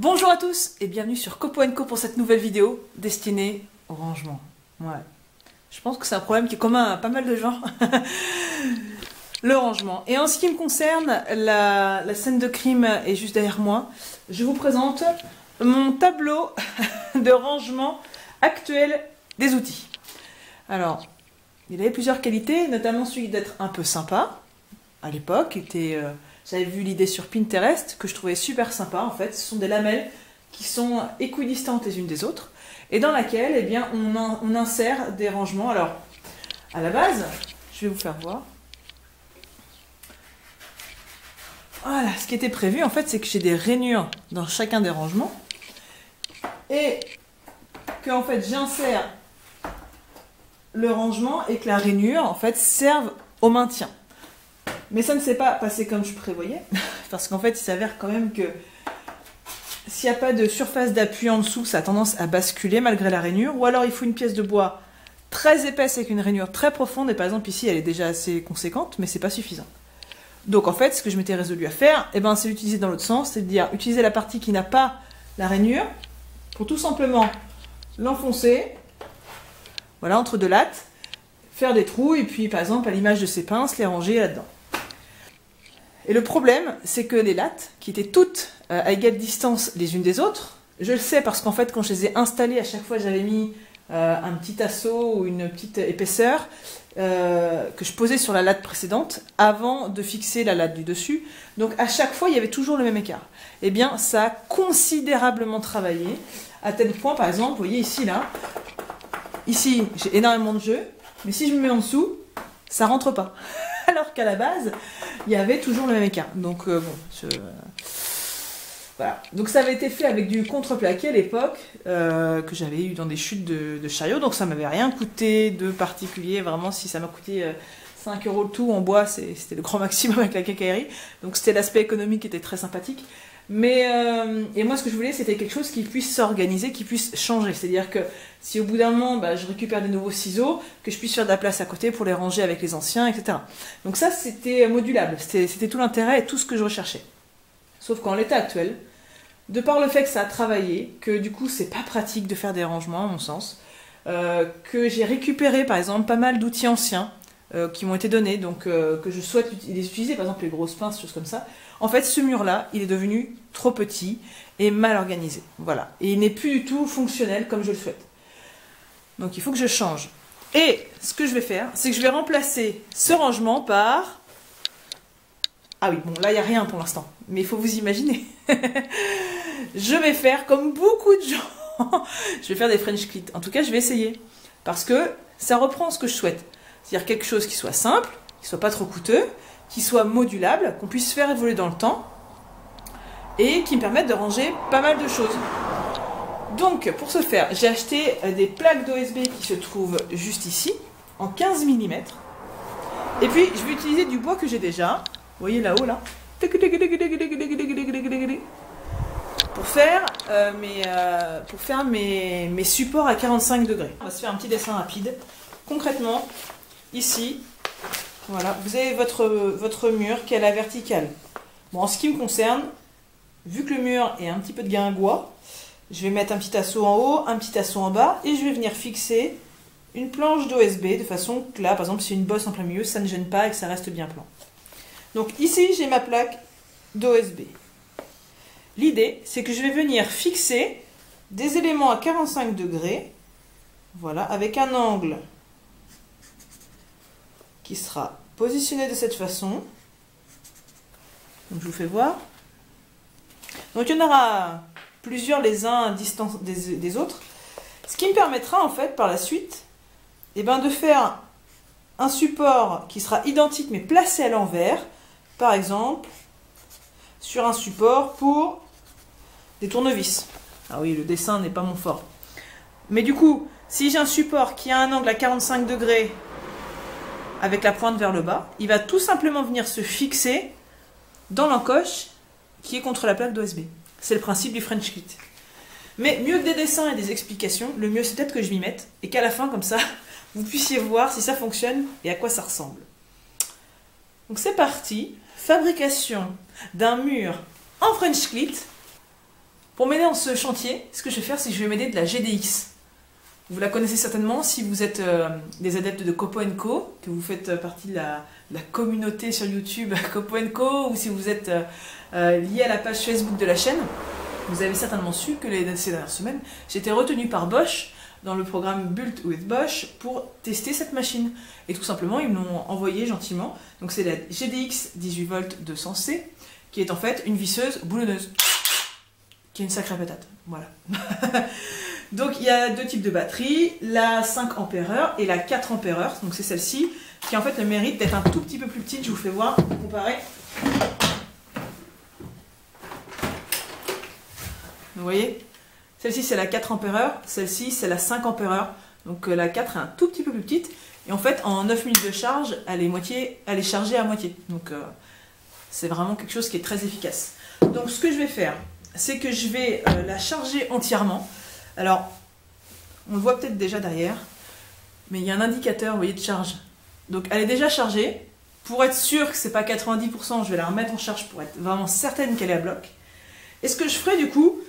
Bonjour à tous et bienvenue sur Copo & Co pour cette nouvelle vidéo destinée au rangement. Ouais. Je pense que c'est un problème qui est commun à pas mal de gens. Le rangement. Et en ce qui me concerne, la scène de crime est juste derrière moi. Je vous présente mon tableau de rangement actuel des outils. Alors, il avait plusieurs qualités, notamment celui d'être un peu sympa. À l'époque, j'avais vu l'idée sur Pinterest, que je trouvais super sympa en fait. Ce sont des lamelles qui sont équidistantes les unes des autres, et dans laquelle eh bien, on insère des rangements. Alors, à la base, je vais vous faire voir. Voilà, ce qui était prévu en fait, c'est que j'ai des rainures dans chacun des rangements, et que en fait j'insère le rangement et que la rainure en fait serve au maintien. Mais ça ne s'est pas passé comme je prévoyais, parce qu'en fait il s'avère quand même que s'il n'y a pas de surface d'appui en dessous, ça a tendance à basculer malgré la rainure, ou alors il faut une pièce de bois très épaisse avec une rainure très profonde, et par exemple ici elle est déjà assez conséquente, mais c'est pas suffisant. Donc en fait ce que je m'étais résolu à faire, eh ben, c'est l'utiliser dans l'autre sens, c'est-à-dire utiliser la partie qui n'a pas la rainure, pour tout simplement l'enfoncer, voilà, entre deux lattes, faire des trous, et puis par exemple à l'image de ces pinces, les ranger là-dedans. Et le problème, c'est que les lattes, qui étaient toutes à égale distance les unes des autres, je le sais parce qu'en fait, quand je les ai installées, à chaque fois, j'avais mis un petit assaut ou une petite épaisseur que je posais sur la latte précédente avant de fixer la latte du dessus. Donc, à chaque fois, il y avait toujours le même écart. Eh bien, ça a considérablement travaillé, à tel point, par exemple, vous voyez ici, là, ici, j'ai énormément de jeu, mais si je me mets en dessous, ça rentre pas. Alors qu'à la base, il y avait toujours le même écart. Donc voilà. Donc ça avait été fait avec du contreplaqué à l'époque, que j'avais eu dans des chutes de chariot. Donc ça m'avait rien coûté de particulier. Vraiment, si ça m'a coûté 5 € le tout en bois, c'était le grand maximum avec la quincaillerie. Donc c'était l'aspect économique qui était très sympathique. Mais et moi ce que je voulais, c'était quelque chose qui puisse s'organiser, qui puisse changer. C'est-à-dire que si au bout d'un moment je récupère des nouveaux ciseaux, que je puisse faire de la place à côté pour les ranger avec les anciens, etc. Donc ça c'était modulable, c'était tout l'intérêt et tout ce que je recherchais. Sauf qu'en l'état actuel, de par le fait que ça a travaillé, que du coup c'est pas pratique de faire des rangements à mon sens, que j'ai récupéré par exemple pas mal d'outils anciens qui m'ont été donnés, donc que je souhaite les utiliser, par exemple les grosses pinces, choses comme ça. En fait, ce mur-là, il est devenu trop petit et mal organisé. Voilà. Et il n'est plus du tout fonctionnel comme je le souhaite. Donc il faut que je change. Et ce que je vais faire, c'est que je vais remplacer ce rangement par... Ah oui, bon, là, il n'y a rien pour l'instant. Mais il faut vous imaginer. Je vais faire comme beaucoup de gens. Je vais faire des French clits. En tout cas, je vais essayer. Parce que ça reprend ce que je souhaite. C'est-à-dire quelque chose qui soit simple, qui soit pas trop coûteux, qui soit modulable, qu'on puisse faire évoluer dans le temps et qui me permette de ranger pas mal de choses. Donc pour ce faire, j'ai acheté des plaques d'OSB qui se trouvent juste ici, en 15 mm. Et puis je vais utiliser du bois que j'ai déjà, vous voyez là-haut là, pour faire mes supports à 45 degrés. On va se faire un petit dessin rapide. Concrètement, ici, voilà, vous avez votre mur qui est à la verticale. Bon, en ce qui me concerne, vu que le mur est un petit peu de guingois, je vais mettre un petit assaut en haut, un petit assaut en bas, et je vais venir fixer une planche d'OSB de façon que là, par exemple, si une bosse en plein milieu, ça ne gêne pas et que ça reste bien plan. Donc ici, j'ai ma plaque d'OSB. L'idée, c'est que je vais venir fixer des éléments à 45 degrés, voilà, avec un angle qui sera positionné de cette façon. Donc je vous fais voir. Donc il y en aura plusieurs les uns à distance des autres. Ce qui me permettra en fait par la suite de faire un support qui sera identique mais placé à l'envers. Par exemple, sur un support pour des tournevis. Ah oui, le dessin n'est pas mon fort. Mais du coup, si j'ai un support qui a un angle à 45 degrés avec la pointe vers le bas, il va tout simplement venir se fixer dans l'encoche qui est contre la plaque d'OSB. C'est le principe du French Kit. Mais mieux que des dessins et des explications, le mieux c'est peut-être que je m'y mette et qu'à la fin, comme ça, vous puissiez voir si ça fonctionne et à quoi ça ressemble. Donc c'est parti, fabrication d'un mur en French Kit Pour m'aider dans ce chantier, ce que je vais faire, c'est que je vais m'aider de la GDX. Vous la connaissez certainement si vous êtes des adeptes de Copo & Co, que vous faites partie de la communauté sur YouTube Copo & Co, ou si vous êtes lié à la page Facebook de la chaîne. Vous avez certainement su que ces dernières semaines, j'ai été retenu par Bosch dans le programme Built with Bosch pour tester cette machine. Et tout simplement, ils me l'ont envoyé gentiment. Donc c'est la GDX 18V 200C, qui est en fait une visseuse boulonneuse, qui est une sacrée patate. Voilà. Donc il y a deux types de batteries, la 5 Ah et la 4 Ah. Donc c'est celle-ci qui a en fait le mérite d'être un tout petit peu plus petite. Je vous fais voir, comparer. Vous voyez, celle-ci c'est la 4 Ah, celle-ci c'est la 5 Ah. Donc la 4 est un tout petit peu plus petite. Et en fait en 9 minutes de charge, elle est chargée à moitié. Donc c'est vraiment quelque chose qui est très efficace. Donc ce que je vais faire, c'est que je vais la charger entièrement. Alors, on le voit peut-être déjà derrière, mais il y a un indicateur, vous voyez, de charge. Donc elle est déjà chargée. Pour être sûr que c'est pas 90%, je vais la remettre en charge pour être vraiment certaine qu'elle est à bloc. Et ce que je ferai du coup,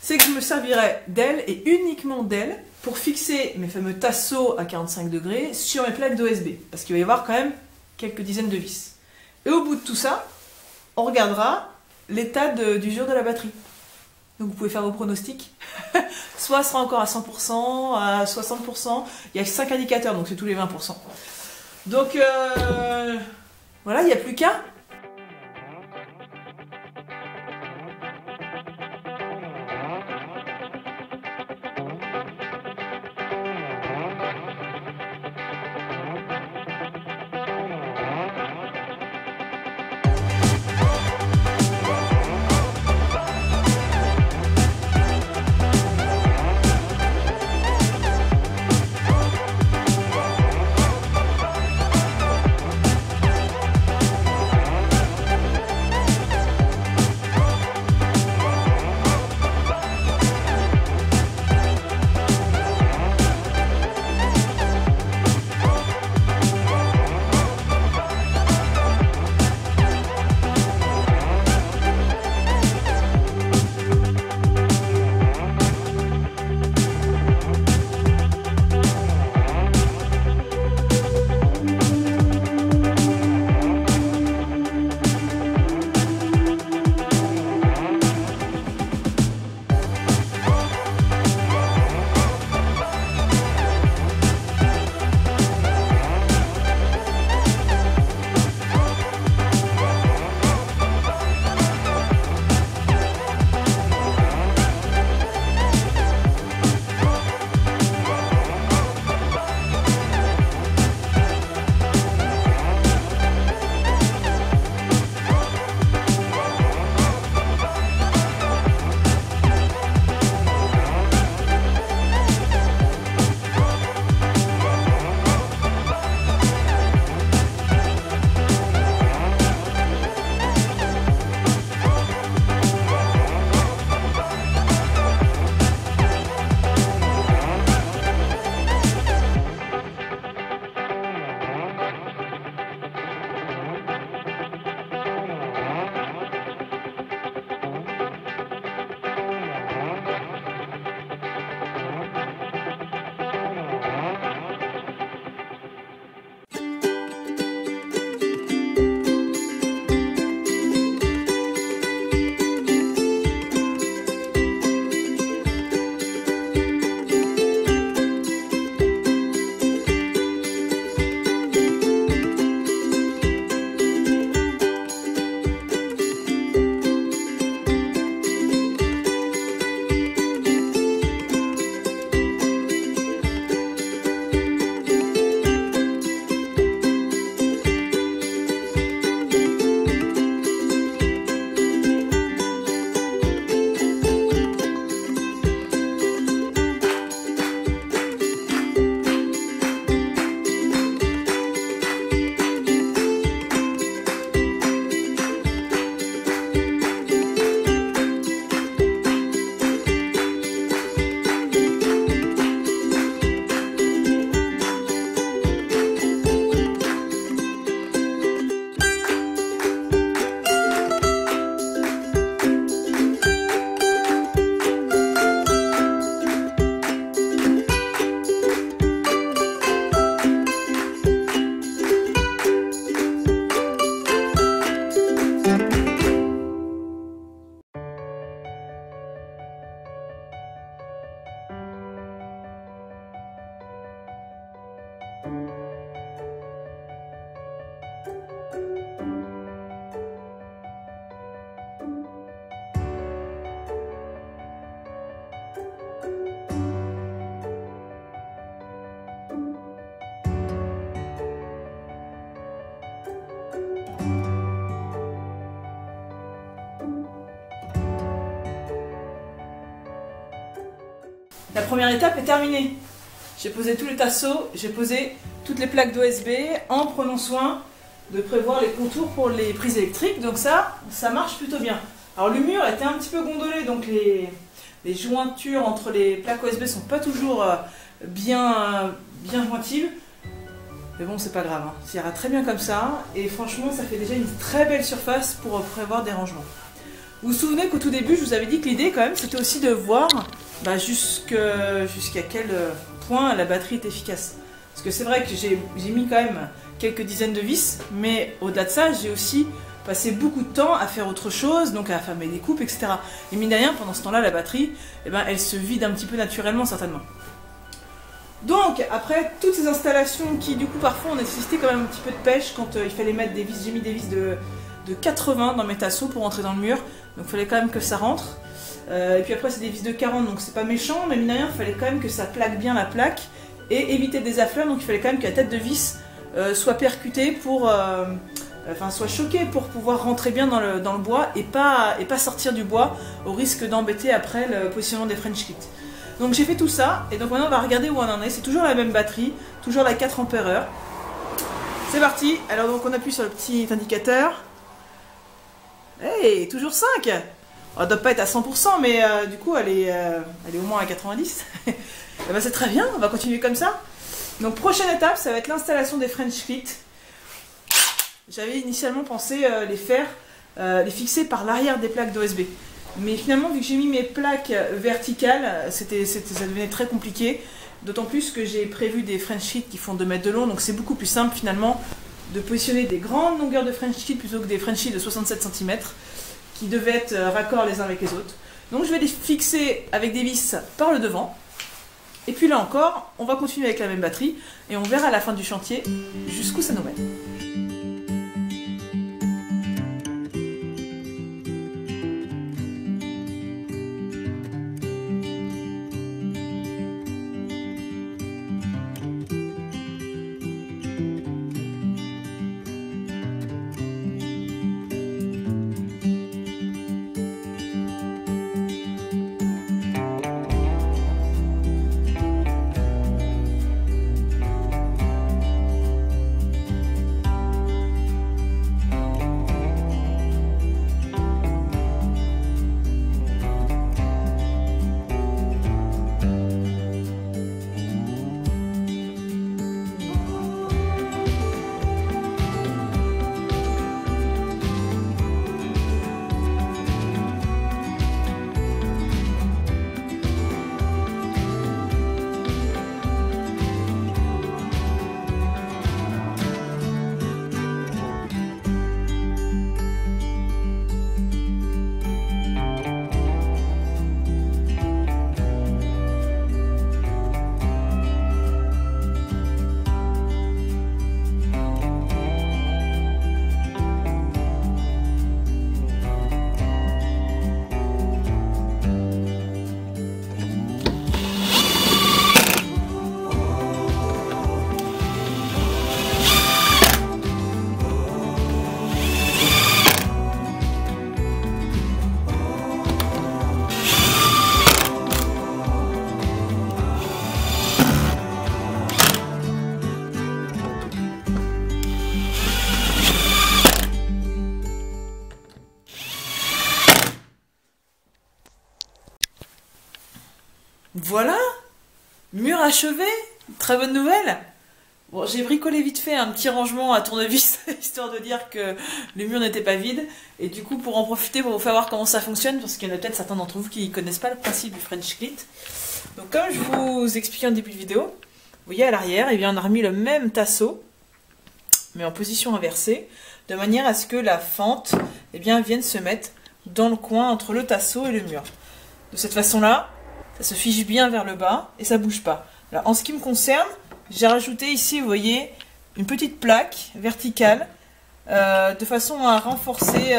c'est que je me servirai d'elle et uniquement d'elle pour fixer mes fameux tasseaux à 45 degrés sur mes plaques d'OSB. Parce qu'il va y avoir quand même quelques dizaines de vis. Et au bout de tout ça, on regardera l'état d'usure de la batterie. Donc vous pouvez faire vos pronostics. Soit elle sera encore à 100%, à 60%. Il y a 5 indicateurs, donc c'est tous les 20%. Donc voilà, il n'y a plus qu'à. la première étape est terminée. J'ai posé tous les tasseaux, j'ai posé toutes les plaques d'OSB en prenant soin de prévoir les contours pour les prises électriques. Donc ça marche plutôt bien. Alors le mur était un petit peu gondolé, donc les jointures entre les plaques OSB sont pas toujours bien jointives. Mais bon, c'est pas grave, hein. Ça ira très bien comme ça. Et franchement, ça fait déjà une très belle surface pour prévoir des rangements. Vous vous souvenez qu'au tout début, je vous avais dit que l'idée quand même, c'était aussi de voir jusqu'à quel point la batterie est efficace. Parce que c'est vrai que j'ai mis quand même quelques dizaines de vis, mais au-delà de ça, j'ai aussi passé beaucoup de temps à faire autre chose, donc à faire mes découpes, etc. Et mine de rien, pendant ce temps-là, la batterie, elle se vide un petit peu naturellement, certainement. Donc, après toutes ces installations qui, du coup, parfois, ont nécessité quand même un petit peu de pêche quand il fallait mettre des vis, j'ai mis des vis de 80 dans mes tasseaux pour entrer dans le mur, donc il fallait quand même que ça rentre. Et puis après, c'est des vis de 40, donc c'est pas méchant, mais mine de rien, il fallait quand même que ça plaque bien la plaque et éviter des affleurs, donc il fallait quand même que la tête de vis soit percutée pour... soit choquée pour pouvoir rentrer bien dans le bois et pas sortir du bois au risque d'embêter après le positionnement des French kits. Donc j'ai fait tout ça, et donc maintenant on va regarder où on en est. C'est toujours la même batterie, toujours la 4 Ah. C'est parti. Alors donc on appuie sur le petit indicateur. Hey, toujours 5. Elle ne doit pas être à 100%, mais du coup elle est au moins à 90. C'est très bien, on va continuer comme ça. Donc prochaine étape, ça va être l'installation des French kits. J'avais initialement pensé les fixer par l'arrière des plaques d'OSB. Mais finalement, vu que j'ai mis mes plaques verticales, ça devenait très compliqué. D'autant plus que j'ai prévu des French kits qui font 2 mètres de long, donc c'est beaucoup plus simple finalement de positionner des grandes longueurs de French kits plutôt que des French kits de 67 cm qui devaient être raccords les uns avec les autres. Donc je vais les fixer avec des vis par le devant. Et puis là encore, on va continuer avec la même batterie et on verra à la fin du chantier jusqu'où ça nous mène. Voilà, mur achevé, très bonne nouvelle. Bon, j'ai bricolé vite fait un petit rangement à tournevis, histoire de dire que le mur n'était pas vide. Et du coup, pour en profiter, pour vous faire voir comment ça fonctionne, parce qu'il y en a peut-être certains d'entre vous qui ne connaissent pas le principe du French kit. Donc comme je vous expliquais en début de vidéo, vous voyez à l'arrière, on a remis le même tasseau, mais en position inversée, de manière à ce que la fente vienne se mettre dans le coin entre le tasseau et le mur. De cette façon-là, ça se fige bien vers le bas et ça bouge pas. Alors, en ce qui me concerne, j'ai rajouté ici, vous voyez, une petite plaque verticale de façon à renforcer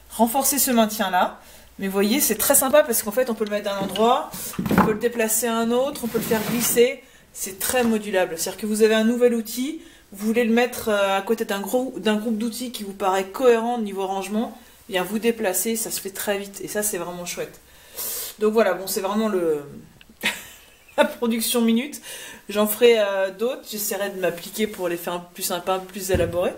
ce maintien-là. Mais vous voyez, c'est très sympa parce qu'en fait, on peut le mettre à un endroit, on peut le déplacer à un autre, on peut le faire glisser. C'est très modulable. C'est-à-dire que vous avez un nouvel outil, vous voulez le mettre à côté d'un groupe d'outils qui vous paraît cohérent au niveau rangement, bien vous déplacez, ça se fait très vite. Et ça, c'est vraiment chouette. Donc voilà, bon, c'est vraiment la production minute. J'en ferai d'autres, j'essaierai de m'appliquer pour les faire un peu plus sympa, un peu plus élaborés.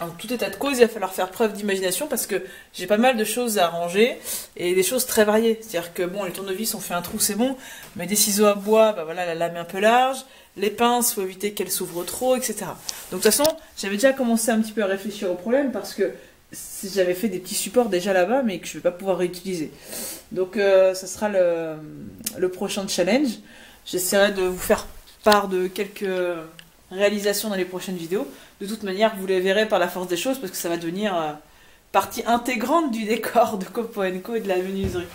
En tout état de cause, il va falloir faire preuve d'imagination parce que j'ai pas mal de choses à arranger et des choses très variées. C'est-à-dire que bon, les tournevis, on fait un trou, c'est bon, mais des ciseaux à bois, bah voilà, la lame est un peu large, les pinces, faut éviter qu'elles s'ouvrent trop, etc. Donc de toute façon, j'avais déjà commencé un petit peu à réfléchir au problème parce que j'avais fait des petits supports déjà là-bas, mais que je vais pas pouvoir réutiliser. Donc ça sera le prochain challenge. J'essaierai de vous faire part de quelques réalisations dans les prochaines vidéos. De toute manière, vous les verrez par la force des choses parce que ça va devenir partie intégrante du décor de Copo & Co et de la menuiserie.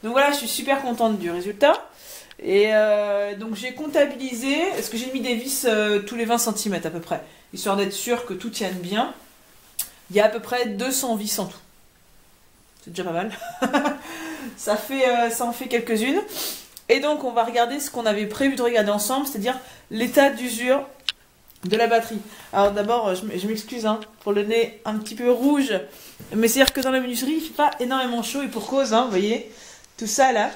Donc voilà, je suis super contente du résultat. Et donc j'ai comptabilisé, est-ce que j'ai mis des vis tous les 20 cm à peu près, histoire d'être sûr que tout tienne bien. Il y a à peu près 200 vis en tout. C'est déjà pas mal. Ça en fait quelques-unes. Et donc on va regarder ce qu'on avait prévu de regarder ensemble, c'est-à-dire l'état d'usure de la batterie. Alors d'abord, je m'excuse hein, pour le nez un petit peu rouge, mais c'est-à-dire que dans la menuiserie, il ne fait pas énormément chaud, et pour cause, hein, vous voyez, tout ça là,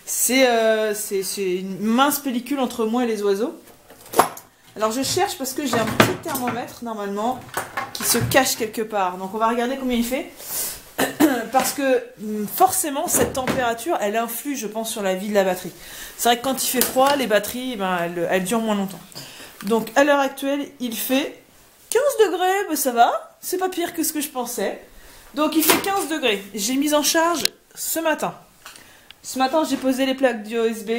c'est une mince pellicule entre moi et les oiseaux. Alors je cherche parce que j'ai un petit thermomètre, normalement, qui se cache quelque part. Donc on va regarder combien il fait. Parce que forcément, cette température, elle influe, je pense, sur la vie de la batterie. C'est vrai que quand il fait froid, les batteries, ben, elles durent moins longtemps. Donc à l'heure actuelle, il fait 15 degrés, ben ça va, c'est pas pire que ce que je pensais. Donc il fait 15 degrés. J'ai mis en charge ce matin. Ce matin, j'ai posé les plaques du USB.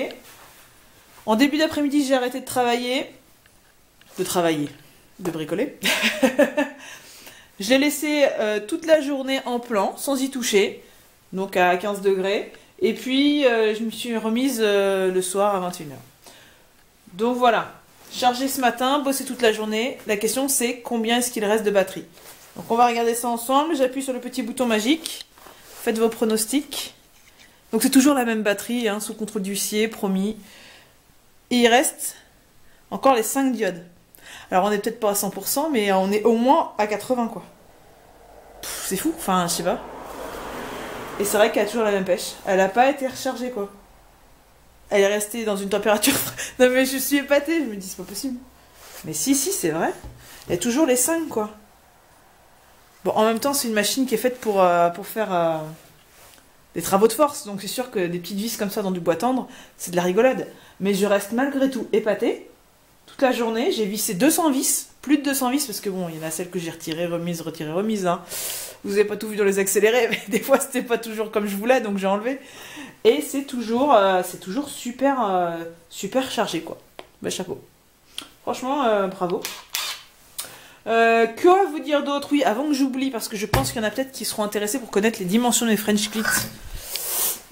En début d'après-midi, j'ai arrêté de travailler. De bricoler. Je l'ai laissé toute la journée en plan, sans y toucher, donc à 15 degrés. Et puis, je me suis remise le soir à 21 h. Donc voilà. Chargé ce matin, bossé toute la journée. La question c'est combien est-ce qu'il reste de batterie. Donc on va regarder ça ensemble. J'appuie sur le petit bouton magique. Faites vos pronostics. Donc c'est toujours la même batterie, hein, sous contrôle d'huissier, promis. Et il reste encore les 5 diodes. Alors on n'est peut-être pas à 100%, mais on est au moins à 80 quoi. C'est fou, enfin je sais pas. Et c'est vrai qu'elle a toujours la même pêche. Elle n'a pas été rechargée quoi. Elle est restée dans une température... Non mais je suis épatée, je me dis c'est pas possible. Mais si, c'est vrai. Il y a toujours les 5 quoi. Bon, en même temps c'est une machine qui est faite pour faire des travaux de force. Donc c'est sûr que des petites vis comme ça dans du bois tendre, c'est de la rigolade. Mais je reste malgré tout épatée. Toute la journée, j'ai vissé 200 vis. Plus de 200 vis parce que bon, il y en a celles que j'ai retirées, remises, retirées, remises. Hein. Vous n'avez pas tout vu dans les accélérés, mais des fois c'était pas toujours comme je voulais, donc j'ai enlevé. Et c'est toujours super, super chargé quoi. Bah chapeau. Franchement, bravo. Que vous dire d'autre? Oui, avant que j'oublie, parce que je pense qu'il y en a peut-être qui seront intéressés pour connaître les dimensions des French Clits.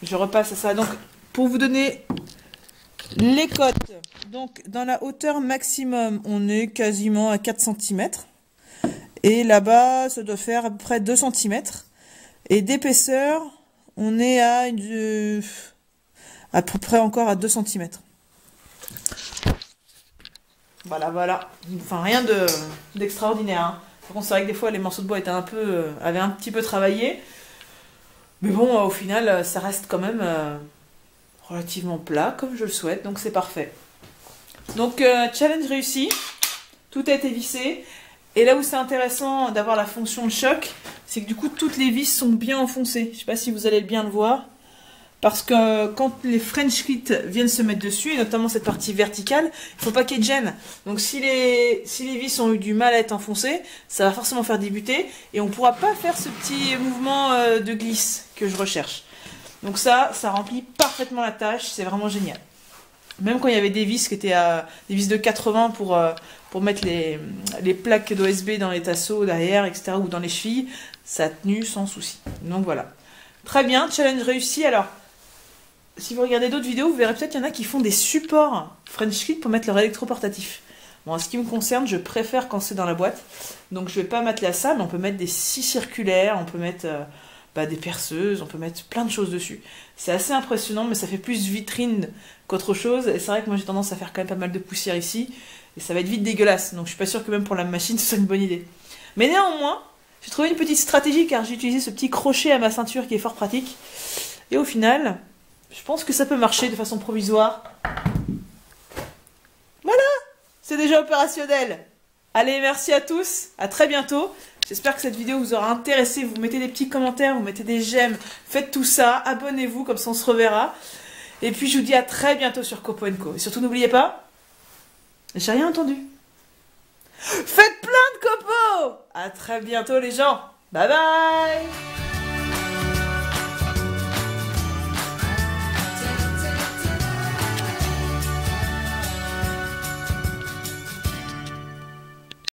Je repasse à ça. Donc, pour vous donner les cotes, donc dans la hauteur maximum, on est quasiment à 4 cm. Et là-bas, ça doit faire à peu près 2 cm. Et d'épaisseur, on est à peu près encore à 2 cm. Voilà. Enfin, rien d'extraordinaire. Hein. Par contre, c'est vrai que des fois, les morceaux de bois avaient un petit peu travaillé. Mais bon, au final, ça reste quand même relativement plat, comme je le souhaite. Donc, c'est parfait. Donc, challenge réussi. Tout a été vissé. Et là où c'est intéressant d'avoir la fonction de choc, c'est que du coup, toutes les vis sont bien enfoncées. Je ne sais pas si vous allez bien le voir. Parce que quand les French Clits viennent se mettre dessus, et notamment cette partie verticale, il ne faut pas qu'il y ait de gêne. Donc si les vis ont eu du mal à être enfoncées, ça va forcément faire débuter. Et on ne pourra pas faire ce petit mouvement de glisse que je recherche. Donc ça remplit parfaitement la tâche, c'est vraiment génial. Même quand il y avait des vis qui étaient des vis de 80 pour mettre les plaques d'OSB dans les tasseaux derrière, etc. ou dans les chevilles, ça a tenu sans souci. Donc voilà. Très bien, challenge réussi. Alors, si vous regardez d'autres vidéos, vous verrez peut-être qu'il y en a qui font des supports French Clits pour mettre leur électroportatif. Bon, en ce qui me concerne, je préfère quand c'est dans la boîte. Donc, je ne vais pas m'atteler à ça, mais on peut mettre des scies circulaires, on peut mettre des perceuses, on peut mettre plein de choses dessus. C'est assez impressionnant, mais ça fait plus vitrine qu'autre chose. Et c'est vrai que moi, j'ai tendance à faire quand même pas mal de poussière ici. Et ça va être vite dégueulasse. Donc, je suis pas sûre que même pour la machine, ce soit une bonne idée. Mais néanmoins, j'ai trouvé une petite stratégie car j'ai utilisé ce petit crochet à ma ceinture qui est fort pratique. Et au final, Je pense que ça peut marcher de façon provisoire. Voilà, c'est déjà opérationnel. Allez, merci à tous, à très bientôt. J'espère que cette vidéo vous aura intéressé. Vous mettez des petits commentaires, vous mettez des j'aime, faites tout ça, abonnez-vous, comme ça on se reverra. Et puis je vous dis à très bientôt sur Copo & Co. Et surtout n'oubliez pas, j'ai rien entendu. Faites plein de copeaux. À très bientôt les gens. Bye bye.